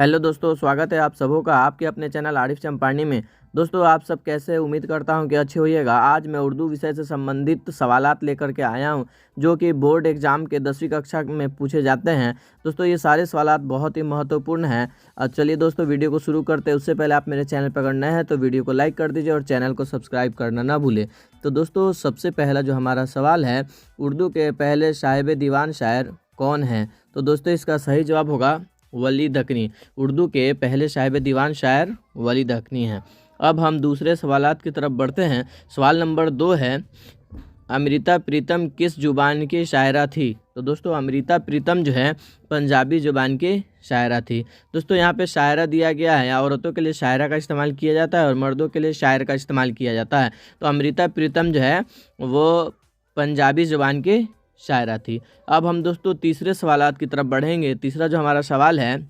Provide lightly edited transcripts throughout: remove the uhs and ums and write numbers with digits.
Hello दोस्तों, स्वागत है आप सबों का आपके अपने चैनल आरिफ चंपारनी में। दोस्तों, आप सब कैसे हैं? उम्मीद करता हूं कि अच्छे होइएगा। आज मैं उर्दू विषय से संबंधित सवालात लेकर के आया हूं जो कि बोर्ड एग्जाम के 10वीं कक्षा में पूछे जाते हैं। दोस्तों, ये सारे सवालात बहुत ही महत्वपूर्ण हैं। चलिए दोस्तों, वीडियो को शुरू करते हैं। उससे पहले आप मेरे चैनल पर अगर नए हैं तो वीडियो को लाइक कर दीजिए और चैनल को सब्सक्राइब करना ना भूलें। तो दोस्तों, सबसे पहला जो हमारा सवाल है, उर्दू के पहले साहिब दीवान शायर कौन हैं? तो दोस्तों, इसका सही जवाब होगा वली दक्कनी। उर्दू के पहले साहिब दीवान शायर वली दक्कनी हैं। अब हम दूसरे सवालात की तरफ बढ़ते हैं। सवाल नंबर 2 है, अमृता प्रीतम किस जुबान की शायरा थी? तो दोस्तों, अमृता प्रीतम जो है पंजाबी जुबान की शायरा थी। दोस्तों, यहाँ पे शायरा दिया गया है। औरतों के लिए शायरा का इस्तेमाल किया जाता है और मर्दों के लिए शायर का इस्तेमाल किया जाता है। तो अमृता प्रीतम जो है वो पंजाबी जुबान की शायरा थी। अब हम दोस्तों तीसरे सवालात की तरफ बढ़ेंगे। तीसरा जो हमारा सवाल है,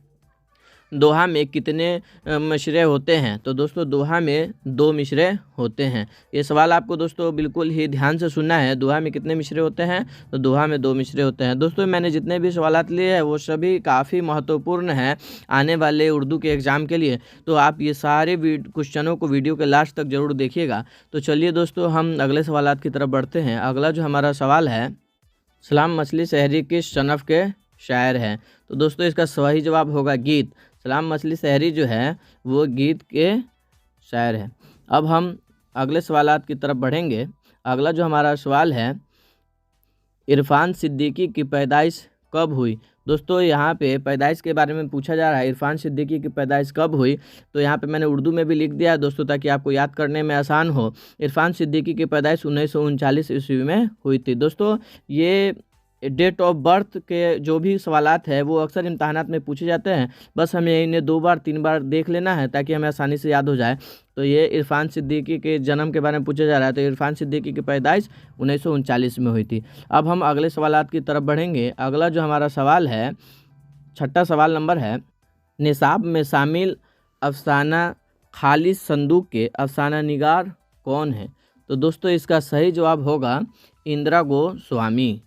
दोहा में कितने मिसरे होते हैं? तो दोस्तों, दोहा में 2 मिसरे होते हैं। ये सवाल आपको दोस्तों बिल्कुल ही ध्यान से सुनना है। दोहा में कितने मिसरे होते हैं? तो दोहा में 2 मिसरे होते हैं। दोस्तों, मैंने जितने भी सवालात लिए हैं वो सभी काफ़ी महत्वपूर्ण हैं आने वाले उर्दू के एग्ज़ाम के लिए। तो आप ये सारे क्वेश्चनों को वीडियो के लास्ट तक ज़रूर देखिएगा। तो चलिए दोस्तों, हम अगले सवालात की तरफ बढ़ते हैं। अगला जो हमारा सवाल है, सलाम मछली शहरी किस सनफ़ के शायर हैं? तो दोस्तों, इसका सही जवाब होगा गीत। सलाम मछली शहरी जो है वो गीत के शायर हैं। अब हम अगले सवालात की तरफ बढ़ेंगे। अगला जो हमारा सवाल है, इरफान सिद्दीकी की पैदाइश कब हुई? दोस्तों, यहाँ पे पैदाइश के बारे में पूछा जा रहा है। इरफान सिद्दीकी की पैदाइश कब हुई? तो यहाँ पे मैंने उर्दू में भी लिख दिया है दोस्तों, ताकि आपको याद करने में आसान हो। इरफान सिद्दीकी की पैदाइश 1939 ईस्वी में हुई थी। दोस्तों, ये डेट ऑफ बर्थ के जो भी सवालात है वो अक्सर इम्तहानात में पूछे जाते हैं। बस हमें इन्हें 2 बार 3 बार देख लेना है ताकि हमें आसानी से याद हो जाए। तो ये इरफान सिद्दीकी के जन्म के बारे में पूछा जा रहा है। तो इरफान सिद्दीकी की पैदाइश 1939 में हुई थी। अब हम अगले सवालात की तरफ बढ़ेंगे। अगला जो हमारा सवाल है, छठा सवाल नंबर है, निसाब में शामिल अफसाना खालिद संदूक के अफसाना निगार कौन है? तो दोस्तों, इसका सही जवाब होगा इंदिरा गोस्वामी।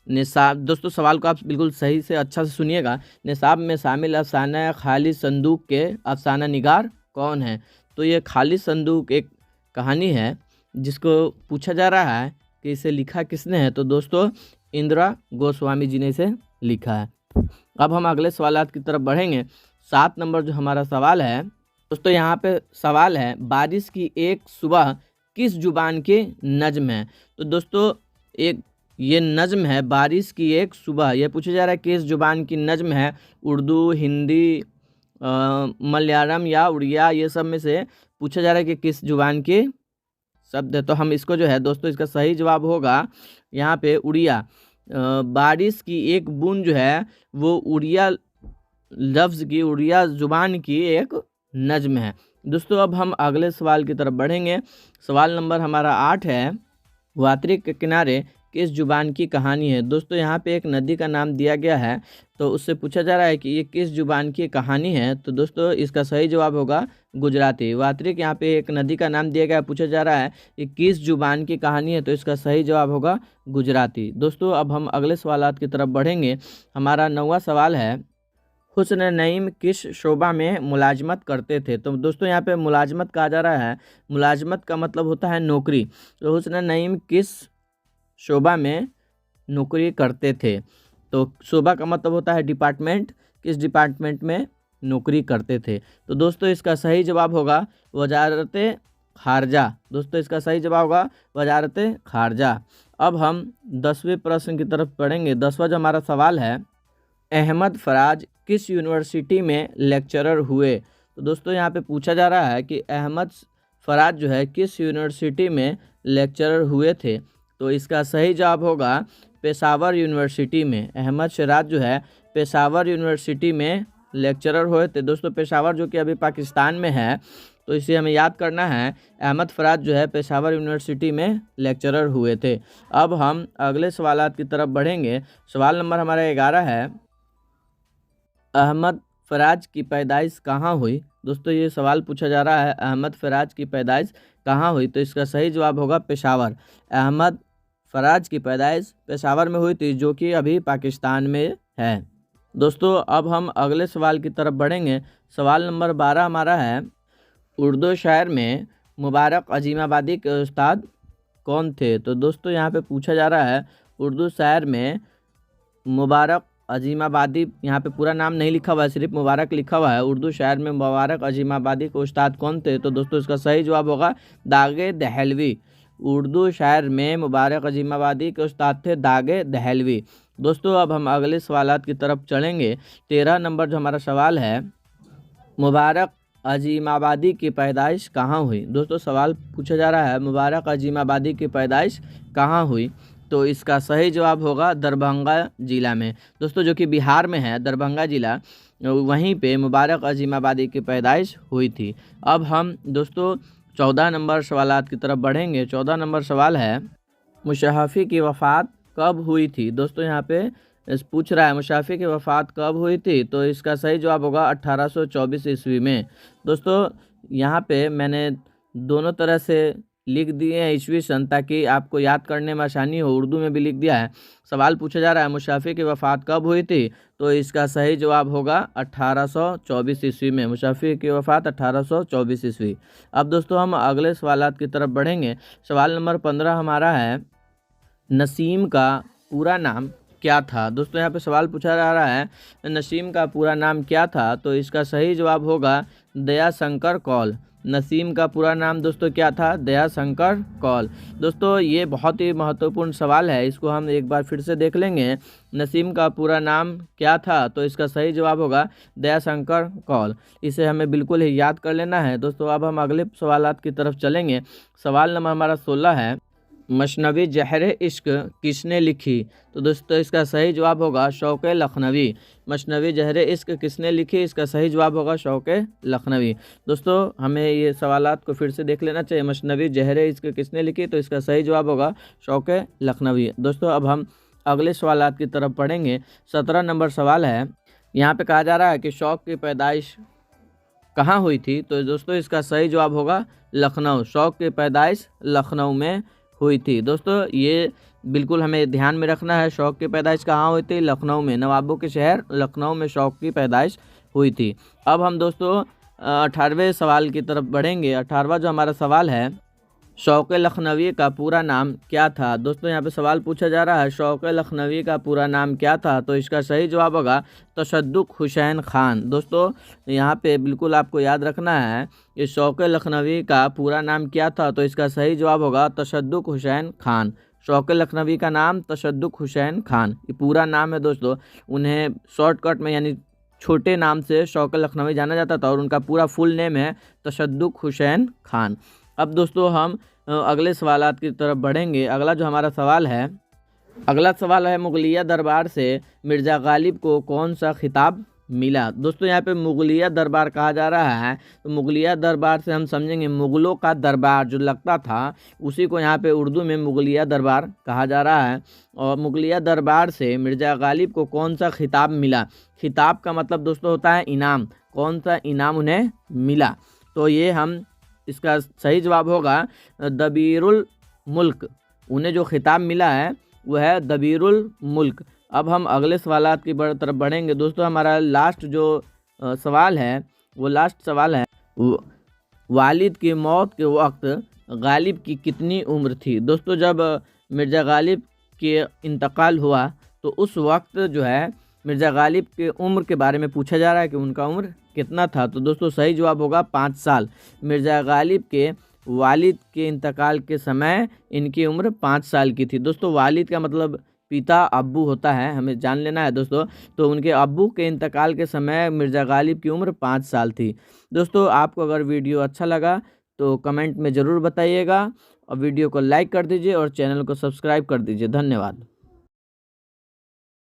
निसाब, दोस्तों सवाल को आप बिल्कुल सही से अच्छा से सुनिएगा। निसाब में शामिल अफसाना खालिद संदूक के अफसाना निगार कौन है? तो ये खालिद संदूक एक कहानी है जिसको पूछा जा रहा है कि इसे लिखा किसने है। तो दोस्तों, इंदिरा गोस्वामी जी ने इसे लिखा है। अब हम अगले सवालात की तरफ बढ़ेंगे। 7 नंबर जो हमारा सवाल है, दोस्तों यहाँ पे सवाल है, बारिश की एक सुबह किस जुबान के नज्म है? तो दोस्तों, एक ये नज्म है बारिश की एक सुबह। ये पूछा जा रहा है किस जुबान की नज्म है? उर्दू, हिंदी, मलयालम या उड़िया, ये सब में से पूछा जा रहा है कि किस जुबान की शब्द है। तो हम इसको जो है दोस्तों, इसका सही जवाब होगा यहाँ पे उड़िया। बारिश की एक बूंद जो है वो उड़िया लफ्ज़ की, उड़िया जुबान की एक नज्म है। दोस्तों, अब हम अगले सवाल की तरफ बढ़ेंगे। सवाल नंबर हमारा 8 है, वात्री के किनारे किस जुबान की कहानी है? दोस्तों, यहाँ पे एक नदी का नाम दिया गया है। तो उससे पूछा जा रहा है कि ये किस जुबान की कहानी है। तो दोस्तों, इसका सही जवाब होगा गुजराती। वात्रिक, यहाँ पे एक नदी का नाम दिया गया, पूछा जा रहा है कि किस जुबान की कहानी है। तो इसका सही जवाब होगा गुजराती। दोस्तों, अब हम अगले सवालात की तरफ बढ़ेंगे। हमारा 9वां सवाल है, हुस्न नईम किस शोबा में मुलाजमत करते थे? तो दोस्तों, यहाँ पे मुलाजमत कहा जा रहा है। मुलाजमत का मतलब होता है नौकरी। तो हुस्न नईम किस शोबा में नौकरी करते थे? तो शोबा का मतलब होता है डिपार्टमेंट। किस डिपार्टमेंट में नौकरी करते थे? तो दोस्तों, इसका सही जवाब होगा वजारत खारजा। दोस्तों, इसका सही जवाब होगा वजारत खारजा। अब हम 10वें प्रश्न की तरफ पढ़ेंगे। 10वां जो हमारा सवाल है, अहमद फराज किस यूनिवर्सिटी में लेक्चरर हुए? तो दोस्तों, यहाँ पे पूछा जा रहा है कि अहमद फराज जो है किस यूनिवर्सिटी में लेक्चरर हुए थे। तो इसका सही जवाब होगा पेशावर यूनिवर्सिटी में। अहमद फराज जो है पेशावर यूनिवर्सिटी में लेक्चरर हुए थे। दोस्तों, पेशावर जो कि अभी पाकिस्तान में है, तो इसे हमें याद करना है। अहमद फराज जो है पेशावर यूनिवर्सिटी में लेक्चरर हुए थे। अब हम अगले सवालात की तरफ बढ़ेंगे। सवाल नंबर हमारा 11 है, अहमद फराज की पैदाइश कहाँ हुई? दोस्तों, ये सवाल पूछा जा रहा है अहमद फराज की पैदाइश कहाँ हुई। तो इसका सही जवाब होगा पेशावर। अहमद फराज की पैदाइश पेशावर में हुई थी, जो कि अभी पाकिस्तान में है। दोस्तों अब हम अगले सवाल की तरफ बढ़ेंगे। सवाल नंबर 12 हमारा है, उर्दू शायर में मुबारक अजीमाबादी के उस्ताद कौन थे। तो दोस्तों यहाँ पे पूछा जा रहा है, उर्दू शायर में मुबारक अजीमाबादी, यहाँ पे पूरा नाम नहीं लिखा हुआ है, सिर्फ मुबारक लिखा हुआ है। उर्दू शायर में मुबारक अजीमाबादी के उस्ताद कौन थे। तो दोस्तों इसका सही जवाब होगा दागे दहलवी। उर्दू शायर में मुबारक अजीमाबादी के उस्ताद थे दागे दहलवी। दोस्तों अब हम अगले सवालात की तरफ चलेंगे। 13 नंबर जो हमारा सवाल है, मुबारक अजीमाबादी की पैदाइश कहाँ हुई। दोस्तों सवाल पूछा जा रहा है, मुबारक अजीमाबादी की पैदाइश कहाँ हुई। तो इसका सही जवाब होगा दरभंगा ज़िला में। दोस्तों जो कि बिहार में है, दरभंगा ज़िला, वहीं पे मुबारक अजीमाबादी की पैदाइश हुई थी। अब हम दोस्तों 14 नंबर सवालात की तरफ बढ़ेंगे। 14 नंबर सवाल है, मुशर्रफी की वफ़ात कब हुई थी। दोस्तों यहाँ पे पूछ रहा है मुशर्रफी की वफ़ात कब हुई थी। तो इसका सही जवाब होगा 1824 ईस्वी में। दोस्तों यहाँ पे मैंने दोनों तरह से लिख दिए हैं ईस्वी सन, ताकि आपको याद करने में आसानी हो। उर्दू में भी लिख दिया है। सवाल पूछा जा रहा है मुशर्रफी की वफ़ात कब हुई थी। तो इसका सही जवाब होगा 1824 ईस्वी में। मुशर्रफी की वफ़ात 1824 ईस्वी। अब दोस्तों हम अगले सवालात की तरफ बढ़ेंगे। सवाल नंबर 15 हमारा है, नसीम का पूरा नाम क्या था। दोस्तों यहाँ पे सवाल पूछा जा रहा है, नसीम का पूरा नाम क्या था। तो इसका सही जवाब होगा दयाशंकर कौल। नसीम का पूरा नाम दोस्तों क्या था, दयाशंकर कौल। दोस्तों ये बहुत ही महत्वपूर्ण सवाल है, इसको हम एक बार फिर से देख लेंगे। नसीम का पूरा नाम क्या था। तो इसका सही जवाब होगा दयाशंकर कौल। इसे हमें बिल्कुल ही याद कर लेना है। दोस्तों अब हम अगले सवालात की तरफ चलेंगे। सवाल नंबर हमारा 16 है, मसनवी ज़हर इश्क किसने लिखी। तो दोस्तों इसका सही जवाब होगा शौक़ लखनवी। मसनवी ज़हर इश्क किसने लिखी, इसका सही जवाब होगा शौक़ लखनवी। दोस्तों हमें ये सवालात को फिर से देख लेना चाहिए। मसनवी ज़हर इश्क किसने लिखी, तो इसका सही जवाब होगा शौक़ लखनवी। दोस्तों अब हम अगले सवालात की तरफ पढ़ेंगे। 17 नंबर सवाल है, यहाँ पे कहा जा रहा है कि शौक़ की पैदाइश कहाँ हुई थी। तो दोस्तों इसका सही जवाब होगा लखनऊ। शौक़ की पैदाइश लखनऊ में हुई थी। दोस्तों ये बिल्कुल हमें ध्यान में रखना है। शौक़ की पैदाइश कहाँ हुई थी, लखनऊ में। नवाबों के शहर लखनऊ में शौक़ की पैदाइश हुई थी। अब हम दोस्तों 18वें सवाल की तरफ बढ़ेंगे। 18वां जो हमारा सवाल है, शौक़ लखनवी का पूरा नाम क्या था। दोस्तों यहाँ पे सवाल पूछा जा रहा है, शौक़ लखनवी का पूरा नाम क्या था। तो इसका सही जवाब होगा तशद्दुक़ हुसैन ख़ान। दोस्तों यहाँ पे बिल्कुल आपको याद रखना है कि शौक़ लखनवी का पूरा नाम क्या था। तो इसका सही जवाब होगा तशद्दुक़ हुसैन ख़ान। शौक़ लखनवी का नाम तशद्दुक़ हुसैन ख़ान, ये पूरा नाम है। दोस्तों उन्हें शॉर्टकट में यानी छोटे नाम से शौक़ लखनवी जाना जाता था, और उनका पूरा फुल नेम है तशद्दुक़ हुसैन ख़ान। अब दोस्तों हम अगले सवालात की तरफ बढ़ेंगे। अगला जो हमारा सवाल है, मुगलिया दरबार से मिर्ज़ा गालिब को कौन सा खिताब मिला। दोस्तों यहाँ पे मुगलिया दरबार कहा जा रहा है। तो मुगलिया दरबार से हम समझेंगे मुग़लों का दरबार जो लगता था, उसी को यहाँ पे उर्दू में मुगलिया दरबार कहा जा रहा है। और मुगलिया दरबार से मिर्ज़ा गालिब को कौन सा खिताब मिला। खिताब का मतलब दोस्तों होता है इनाम। कौन सा इनाम उन्हें मिला। तो ये हम इसका सही जवाब होगा दबीरुल मुल्क। उन्हें जो खिताब मिला है वह है दबीरुल मुल्क। अब हम अगले सवालात की तरफ बढ़ेंगे। दोस्तों हमारा लास्ट जो सवाल है, वो लास्ट सवाल है, वालिद की मौत के वक्त गालिब की कितनी उम्र थी। दोस्तों जब मिर्ज़ा गालिब के इंतकाल हुआ, तो उस वक्त जो है मिर्ज़ा गालिब के उम्र के बारे में पूछा जा रहा है कि उनका उम्र कितना था। तो दोस्तों सही जवाब होगा 5 साल। मिर्ज़ा गालिब के वालिद के इंतकाल के समय इनकी उम्र 5 साल की थी। दोस्तों वालिद का मतलब पिता, अब्बू होता है, हमें जान लेना है दोस्तों। तो उनके अब्बू के इंतकाल के समय मिर्ज़ा गालिब की उम्र 5 साल थी। दोस्तों आपको अगर वीडियो अच्छा लगा तो कमेंट में ज़रूर बताइएगा, और वीडियो को लाइक कर दीजिए और चैनल को सब्सक्राइब कर दीजिए। धन्यवाद।